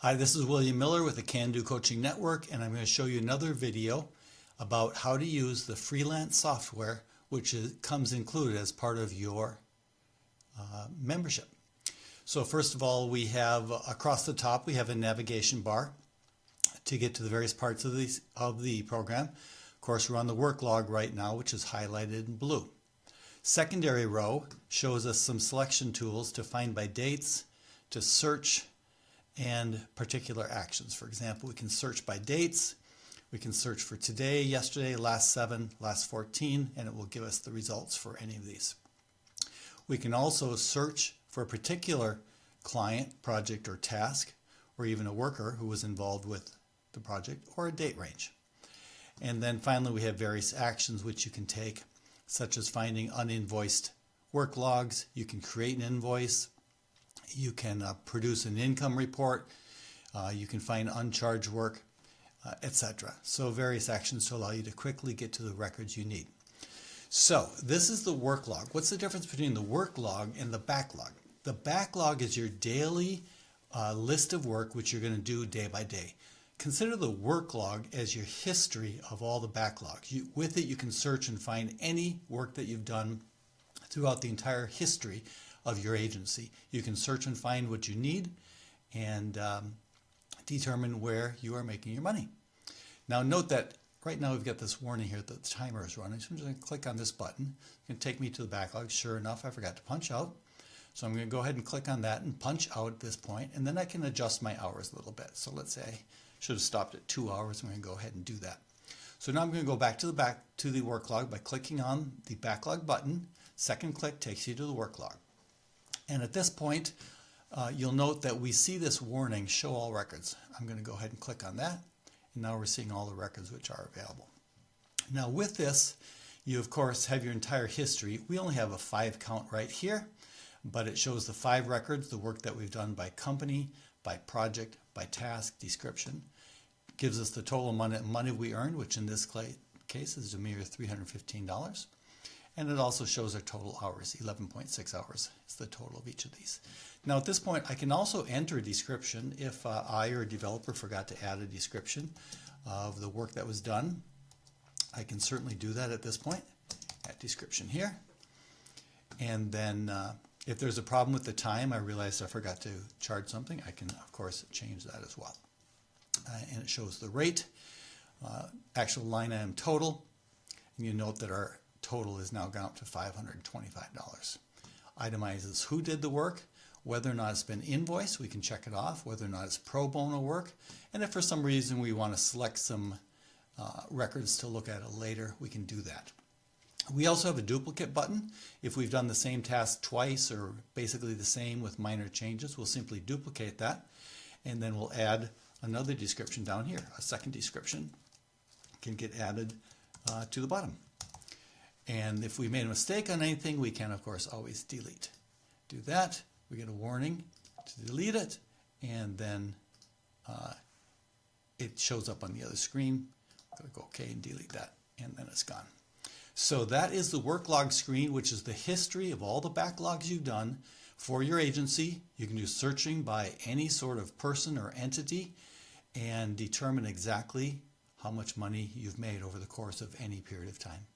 Hi, this is William Miller with the Can Do Coaching Network, and I'm going to show you another video about how to use the Freelance software, which comes included as part of your membership. So first of all, we have across the top, we have a navigation bar to get to the various parts of the program. Of course, we're on the Worklog right now, which is highlighted in blue. Secondary row shows us some selection tools to find by dates, to search, and particular actions. For example, we can search by dates, we can search for today, yesterday, last 7, last 14, and it will give us the results for any of these. We can also search for a particular client, project, or task, or even a worker who was involved with the project, or a date range. And then finally, we have various actions which you can take, such as finding uninvoiced work logs. You can create an invoice. You can produce an income report. You can find uncharged work, etc. So various actions to allow you to quickly get to the records you need. So this is the work log. What's the difference between the work log and the backlog? The backlog is your daily list of work which you're going to do day by day. Consider the work log as your history of all the backlogs. With it, you can search and find any work that you've done throughout the entire history of your agency. You can search and find what you need and determine where you are making your money. Now note that right now we've got this warning here that the timer is running, so I'm just going to click on this button. It's going to take me to the backlog. Sure enough, I forgot to punch out. So I'm going to go ahead and click on that and punch out at this point, and then I can adjust my hours a little bit. So let's say I should have stopped at 2 hours. I'm going to go ahead and do that. So now I'm going to go back to the work log by clicking on the backlog button. Second click takes you to the work log. And at this point, you'll note that we see this warning, show all records. I'm going to go ahead and click on that. And now we're seeing all the records which are available. Now with this, you of course have your entire history. We only have a 5 count right here, but it shows the 5 records, the work that we've done by company, by project, by task, description. It gives us the total money we earned, which in this case is a mere $315. And it also shows our total hours, 11.6 hours is the total of each of these. Now at this point, I can also enter a description if I or a developer forgot to add a description of the work that was done. I can certainly do that at this point. Add description here. And then if there's a problem with the time, I realized I forgot to charge something, I can of course change that as well. And it shows the rate, actual line item total, and you note that our total is now gone up to $525. Itemizes who did the work, whether or not it's been invoiced, we can check it off, whether or not it's pro bono work, and if for some reason we want to select some records to look at it later, we can do that. We also have a duplicate button. If we've done the same task twice or basically the same with minor changes, we'll simply duplicate that, and then we'll add another description down here. A second description can get added to the bottom. And if we made a mistake on anything, we can, of course, always delete. Do that, we get a warning to delete it, and then it shows up on the other screen. I'm going to go OK and delete that, and then it's gone. So that is the work log screen, which is the history of all the backlogs you've done for your agency. You can do searching by any sort of person or entity and determine exactly how much money you've made over the course of any period of time.